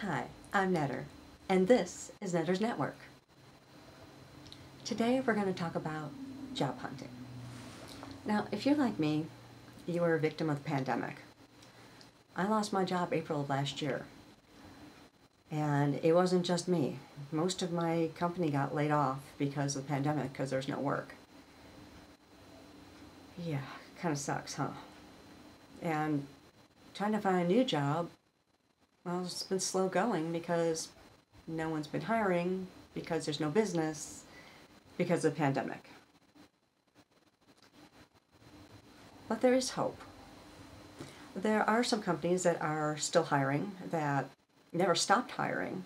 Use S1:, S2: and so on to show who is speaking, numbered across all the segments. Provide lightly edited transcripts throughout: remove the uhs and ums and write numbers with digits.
S1: Hi, I'm Netter, and this is Netter's Network. Today we're going to talk about job hunting. Now, if you're like me, you were a victim of the pandemic. I lost my job April of last year, and it wasn't just me. Most of my company got laid off because of the pandemic because there's no work. Yeah, kind of sucks, huh? And trying to find a new job, well, it's been slow going because no one's been hiring, because there's no business, because of the pandemic. But there is hope. There are some companies that are still hiring, that never stopped hiring,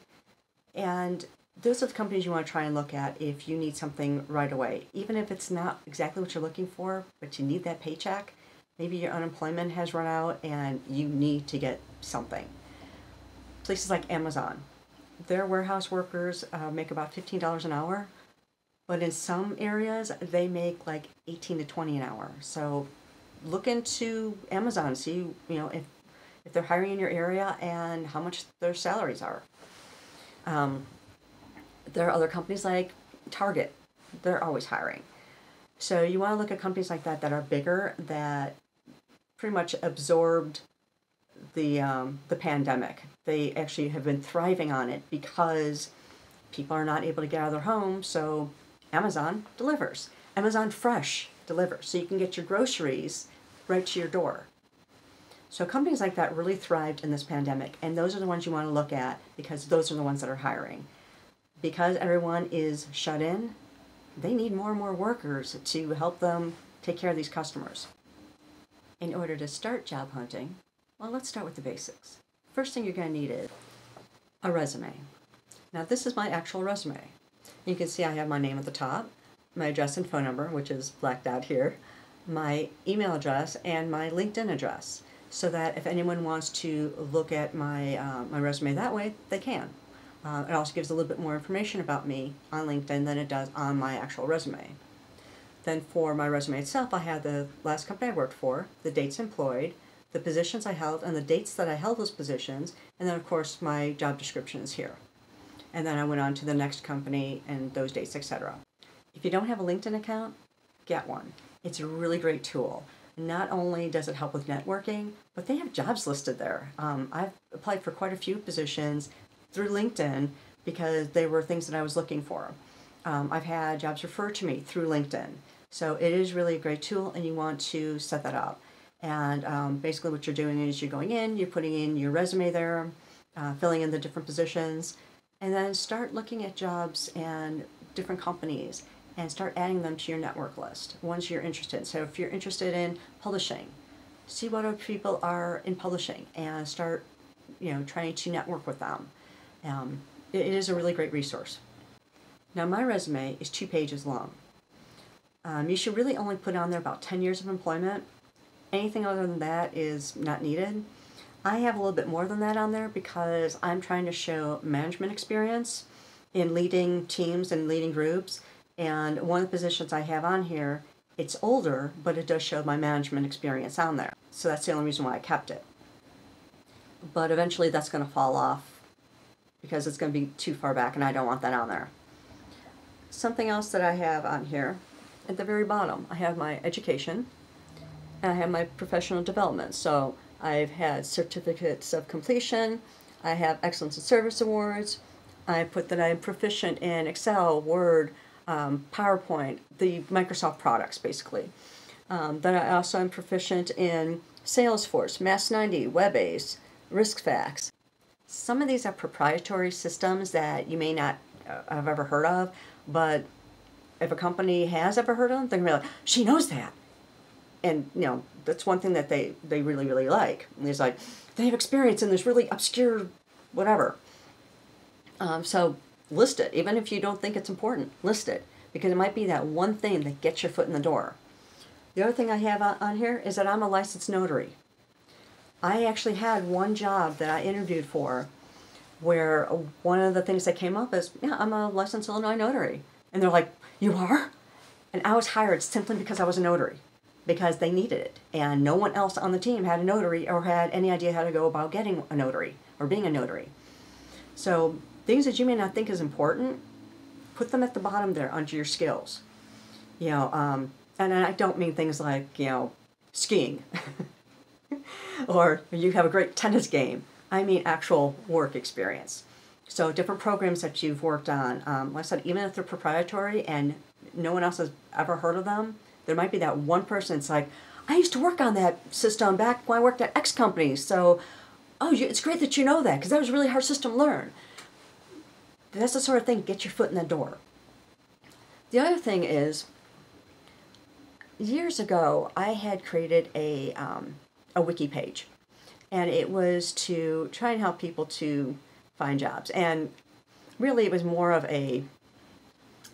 S1: and those are the companies you want to try and look at if you need something right away. Even if it's not exactly what you're looking for, but you need that paycheck, maybe your unemployment has run out and you need to get something. Places like Amazon, their warehouse workers make about $15 an hour, but in some areas they make like 18 to 20 an hour. So look into Amazon, see if they're hiring in your area and how much their salaries are. There are other companies like Target, they're always hiring. So you want to look at companies like that are bigger, that pretty much absorbed the pandemic. They actually have been thriving on it because people are not able to get out of their homes, so Amazon delivers. Amazon Fresh delivers, so you can get your groceries right to your door. So companies like that really thrived in this pandemic, and those are the ones you want to look at because those are the ones that are hiring. Because everyone is shut in, they need more and more workers to help them take care of these customers. In order to start job hunting, well, let's start with the basics. First thing you're going to need is a resume. Now, this is my actual resume. You can see I have my name at the top, my address and phone number, which is blacked out here, my email address, and my LinkedIn address, so that if anyone wants to look at my resume that way, they can. It also gives a little bit more information about me on LinkedIn than it does on my actual resume. Then for my resume itself, I have the last company I worked for, the dates employed, the positions I held, and the dates that I held those positions, and then of course my job description is here. And then I went on to the next company and those dates, etc. If you don't have a LinkedIn account, get one. It's a really great tool. Not only does it help with networking, but they have jobs listed there. I've applied for quite a few positions through LinkedIn because they were things that I was looking for. I've had jobs referred to me through LinkedIn. So it is really a great tool, and you want to set that up. And basically what you're doing is you're going in, you're putting in your resume there, filling in the different positions, and then start looking at jobs and different companies and start adding them to your network list once you're interested. So if you're interested in publishing, see what other people are in publishing and start trying to network with them. It is a really great resource. Now, my resume is 2 pages long. You should really only put on there about 10 years of employment. Anything other than that is not needed. I have a little bit more than that on there because I'm trying to show management experience in leading teams and leading groups. And one of the positions I have on here, it's older, but it does show my management experience on there. So that's the only reason why I kept it. But eventually that's going to fall off because it's going to be too far back and I don't want that on there. Something else that I have on here, at the very bottom, I have my education and I have my professional development. So I've had certificates of completion, I have excellence in service awards, I put that I'm proficient in Excel, Word, PowerPoint, the Microsoft products basically. Then I also am proficient in Salesforce, Mass90, WebAce, RiskFacts. Some of these are proprietary systems that you may not have ever heard of, but if a company has ever heard of them, they're going to be like, she knows that. And, that's one thing that they really, really like. And it's like, they have experience in this really obscure whatever. So list it. Even if you don't think it's important, list it. Because it might be that one thing that gets your foot in the door. The other thing I have on here is that I'm a licensed notary. I actually had one job that I interviewed for where one of the things that came up is, yeah, I'm a licensed Illinois notary. And they're like, you are? And I was hired simply because I was a notary, because they needed it. And no one else on the team had a notary or had any idea how to go about getting a notary or being a notary. So things that you may not think is important, put them at the bottom there under your skills. And I don't mean things like, skiing or you have a great tennis game. I mean actual work experience. So different programs that you've worked on. Like I said, even if they're proprietary and no one else has ever heard of them, there might be that one person that's like, I used to work on that system back when I worked at X company. So, it's great that you know that because that was a really hard system to learn. That's the sort of thing, get your foot in the door. The other thing is, years ago, I had created a wiki page. And it was to try and help people to find jobs. And really, it was more of a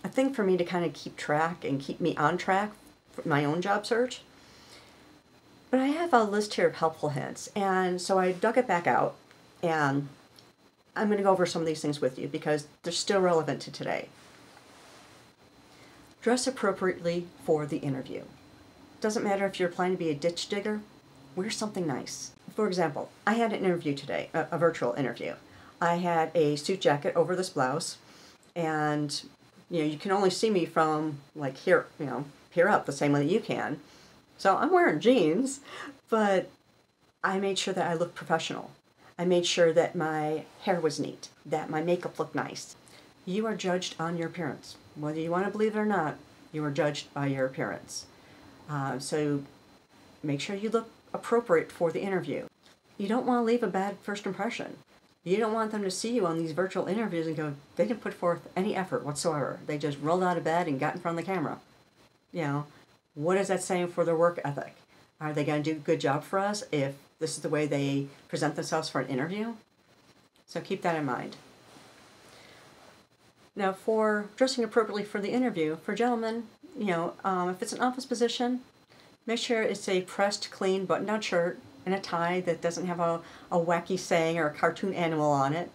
S1: thing for me to kind of keep track and keep me on track for my own job search. But I have a list here of helpful hints. And so I dug it back out. And I'm going to go over some of these things with you because they're still relevant to today. Dress appropriately for the interview. Doesn't matter if you're applying to be a ditch digger, wear something nice. For example, I had an interview today, a virtual interview. I had a suit jacket over this blouse, and you can only see me from like here, here up the same way that you can. So I'm wearing jeans, but I made sure that I looked professional. I made sure that my hair was neat, that my makeup looked nice. You are judged on your appearance. Whether you want to believe it or not, you are judged by your appearance. So make sure you look appropriate for the interview. You don't want to leave a bad first impression. You don't want them to see you on these virtual interviews and go, they didn't put forth any effort whatsoever. They just rolled out of bed and got in front of the camera. What is that saying for their work ethic? Are they going to do a good job for us if this is the way they present themselves for an interview? So keep that in mind. Now, for dressing appropriately for the interview, for gentlemen, if it's an office position, make sure it's a pressed, clean, button-down shirt and a tie that doesn't have a wacky saying or a cartoon animal on it.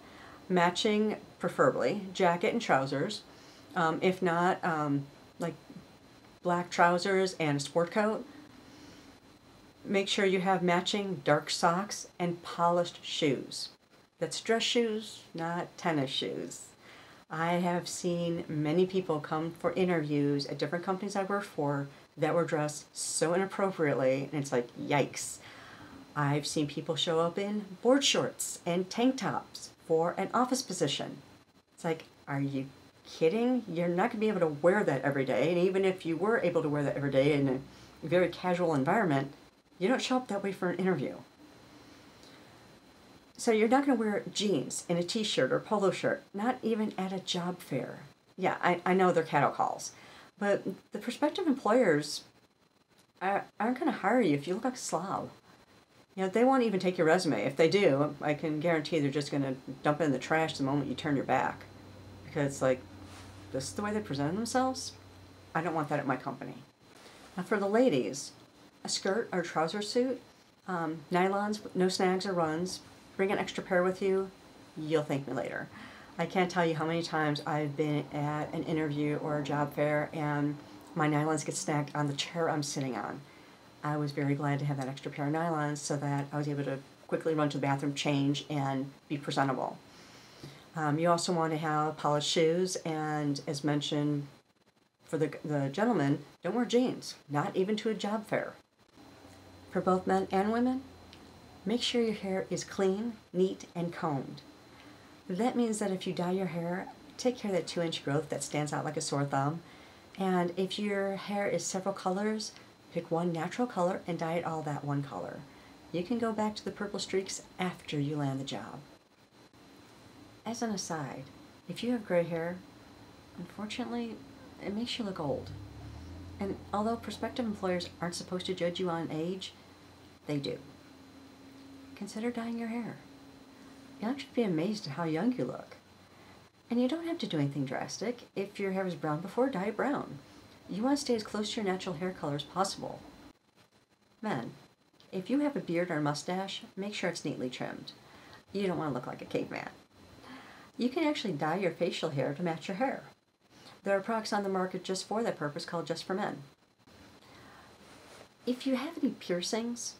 S1: Matching, preferably, jacket and trousers. If not, like black trousers and a sport coat. Make sure you have matching dark socks and polished shoes. That's dress shoes, not tennis shoes. I have seen many people come for interviews at different companies I worked for that were dressed so inappropriately, and it's like, yikes. I've seen people show up in board shorts and tank tops for an office position. It's like, are you kidding? You're not going to be able to wear that every day, and even if you were able to wear that every day in a very casual environment, you don't show up that way for an interview. So you're not going to wear jeans and a t-shirt or polo shirt, not even at a job fair. Yeah, I know they're cattle calls, but the prospective employers aren't going to hire you if you look like a slob. They won't even take your resume. If they do, I can guarantee they're just going to dump it in the trash the moment you turn your back. Because, this is the way they present themselves? I don't want that at my company. Now, for the ladies, a skirt or trouser suit, nylons, no snags or runs. Bring an extra pair with you. You'll thank me later. I can't tell you how many times I've been at an interview or a job fair and my nylons get snagged on the chair I'm sitting on. I was very glad to have that extra pair of nylons so that I was able to quickly run to the bathroom, change, and be presentable. You also want to have polished shoes, and as mentioned, for the gentlemen, don't wear jeans, not even to a job fair. For both men and women, make sure your hair is clean, neat, and combed. That means that if you dye your hair, take care of that 2-inch growth that stands out like a sore thumb. And if your hair is several colors, pick one natural color and dye it all that one color. You can go back to the purple streaks after you land the job. As an aside, if you have gray hair, unfortunately, it makes you look old. And although prospective employers aren't supposed to judge you on age, they do. Consider dyeing your hair. You'll actually be amazed at how young you look. And you don't have to do anything drastic. If your hair was brown before, dye it brown. You want to stay as close to your natural hair color as possible. Men, if you have a beard or a mustache, make sure it's neatly trimmed. You don't want to look like a caveman. You can actually dye your facial hair to match your hair. There are products on the market just for that purpose called Just for Men. If you have any piercings,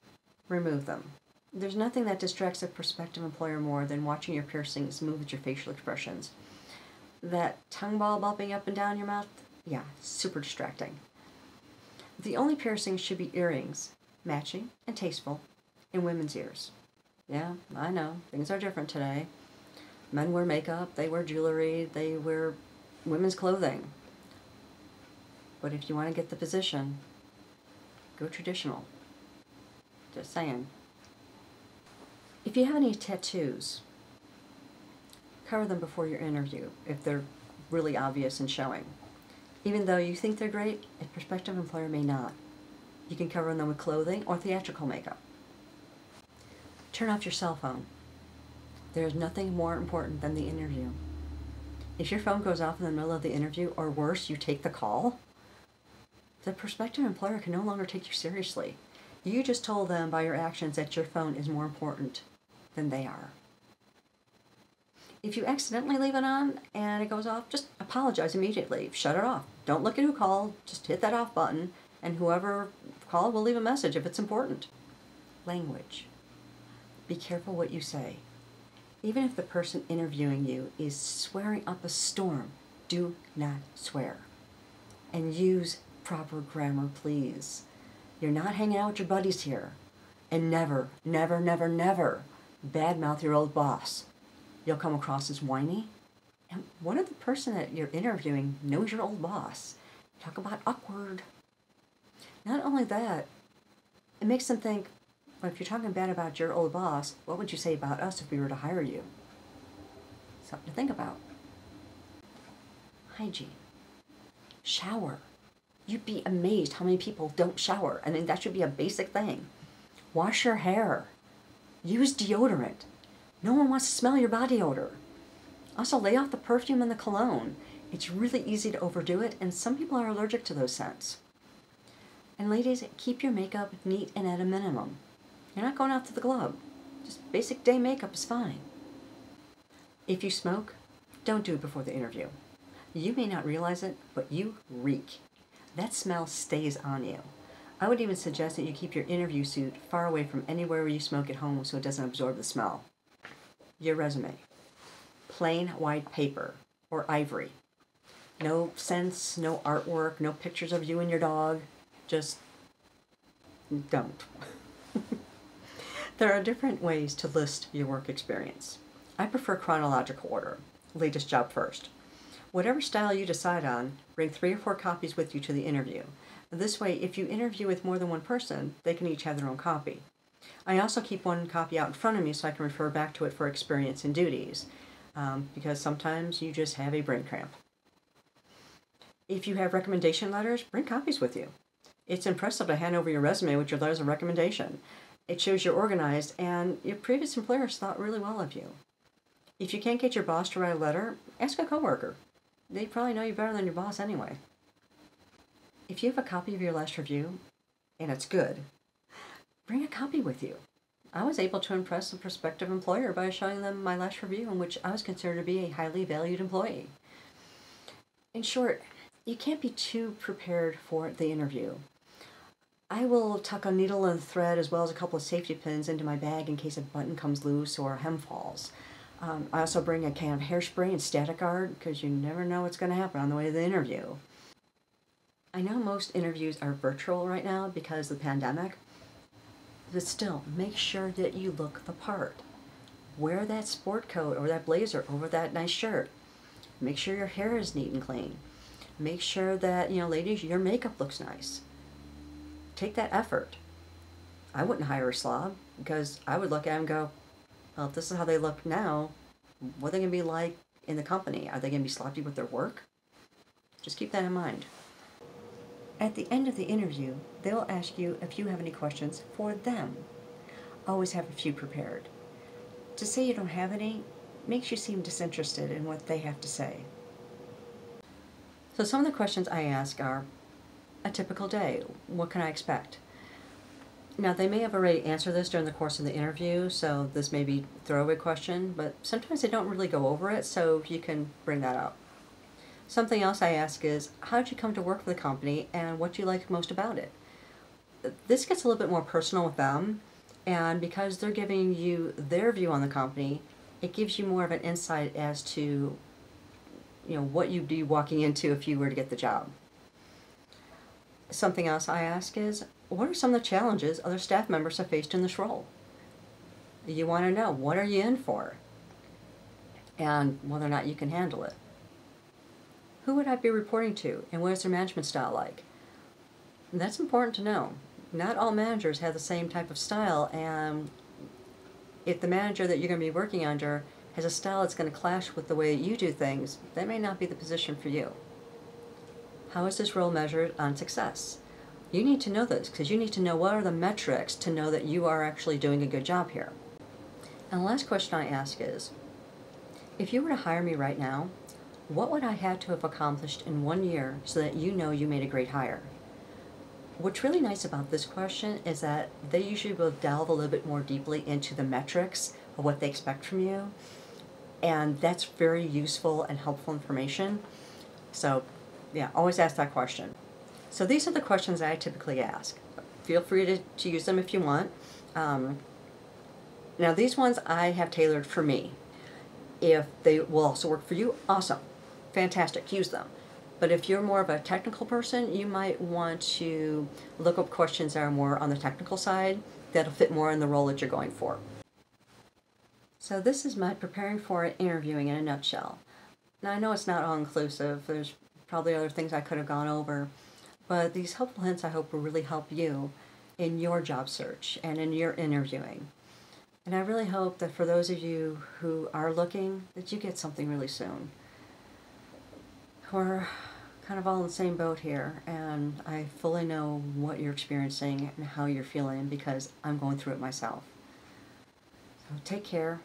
S1: remove them. There's nothing that distracts a prospective employer more than watching your piercings move with your facial expressions. That tongue ball bobbing up and down your mouth, yeah, super distracting. The only piercings should be earrings, matching and tasteful, in women's ears. Yeah, I know, things are different today. Men wear makeup, they wear jewelry, they wear women's clothing. But if you want to get the position, go traditional. Just saying. If you have any tattoos, cover them before your interview if they're really obvious and showing. Even though you think they're great, a prospective employer may not. You can cover them with clothing or theatrical makeup. Turn off your cell phone. There is nothing more important than the interview. If your phone goes off in the middle of the interview, or worse, you take the call, the prospective employer can no longer take you seriously. You just told them by your actions that your phone is more important than they are. If you accidentally leave it on and it goes off, just apologize immediately. Shut it off. Don't look at who called. Just hit that off button, and whoever called will leave a message if it's important. Language. Be careful what you say. Even if the person interviewing you is swearing up a storm, do not swear. And use proper grammar, please. You're not hanging out with your buddies here. And never, never, never, never badmouth your old boss. You'll come across as whiny. And what if the person that you're interviewing knows your old boss? Talk about awkward. Not only that, it makes them think, well, if you're talking bad about your old boss, what would you say about us if we were to hire you? Something to think about. Hygiene. Shower. You'd be amazed how many people don't shower. I mean, that should be a basic thing. Wash your hair. Use deodorant. No one wants to smell your body odor. Also, lay off the perfume and the cologne. It's really easy to overdo it, and some people are allergic to those scents. And ladies, keep your makeup neat and at a minimum. You're not going out to the club. Just basic day makeup is fine. If you smoke, don't do it before the interview. You may not realize it, but you reek. That smell stays on you. I would even suggest that you keep your interview suit far away from anywhere where you smoke at home so it doesn't absorb the smell. Your resume. Plain white paper or ivory. No scents, no artwork, no pictures of you and your dog. Just don't. There are different ways to list your work experience. I prefer chronological order. Latest job first. Whatever style you decide on, bring 3 or 4 copies with you to the interview. This way, if you interview with more than one person, they can each have their own copy. I also keep one copy out in front of me so I can refer back to it for experience and duties, because sometimes you just have a brain cramp. If you have recommendation letters, bring copies with you. It's impressive to hand over your resume with your letters of recommendation. It shows you're organized and your previous employers thought really well of you. If you can't get your boss to write a letter, ask a coworker. They probably know you better than your boss anyway. If you have a copy of your last review, and it's good, bring a copy with you. I was able to impress a prospective employer by showing them my last review in which I was considered to be a highly valued employee. In short, you can't be too prepared for the interview. I will tuck a needle and thread as well as a couple of safety pins into my bag in case a button comes loose or a hem falls. I also bring a can of hairspray and static guard because you never know what's going to happen on the way to the interview. I know most interviews are virtual right now because of the pandemic, but still, make sure that you look the part. Wear that sport coat or that blazer over that nice shirt. Make sure your hair is neat and clean. Make sure that, ladies, your makeup looks nice. Take that effort. I wouldn't hire a slob because I would look at them and go, well, if this is how they look now, what are they going to be like in the company? Are they going to be sloppy with their work? Just keep that in mind. At the end of the interview, they will ask you if you have any questions for them. Always have a few prepared. To say you don't have any makes you seem disinterested in what they have to say. So some of the questions I ask are, a typical day, what can I expect? Now, they may have already answered this during the course of the interview, so this may be a throwaway question, but sometimes they don't really go over it, so you can bring that up. Something else I ask is, how did you come to work for the company, and what do you like most about it? This gets a little bit more personal with them, And because they're giving you their view on the company, it gives you more of an insight as to, what you'd be walking into if you were to get the job. Something else I ask is, what are some of the challenges other staff members have faced in this role? You want to know, what are you in for? And whether or not you can handle it. Who would I be reporting to, and what is their management style like? And that's important to know. Not all managers have the same type of style, and if the manager that you're going to be working under has a style that's going to clash with the way you do things, that may not be the position for you. How is this role measured on success? You need to know this, because you need to know what are the metrics to know that you are actually doing a good job here. And the last question I ask is, if you were to hire me right now, what would I have to have accomplished in 1 year so that you know you made a great hire? What's really nice about this question is that they usually will delve a little bit more deeply into the metrics of what they expect from you, and that's very useful and helpful information. So yeah, always ask that question. So these are the questions I typically ask. Feel free to use them if you want. Now these ones I have tailored for me. If they will also work for you, awesome, fantastic, use them. But if you're more of a technical person, you might want to look up questions that are more on the technical side that'll fit more in the role that you're going for. So this is my preparing for an interviewing in a nutshell. Now I know it's not all inclusive, there's probably other things I could have gone over, but these helpful hints I hope will really help you in your job search and in your interviewing. And I really hope that for those of you who are looking, that you get something really soon. We're kind of all in the same boat here, and I fully know what you're experiencing and how you're feeling because I'm going through it myself. So take care,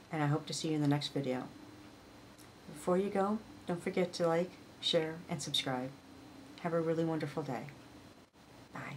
S1: and I hope to see you in the next video. Before you go, don't forget to like, share, and subscribe. Have a really wonderful day. Bye.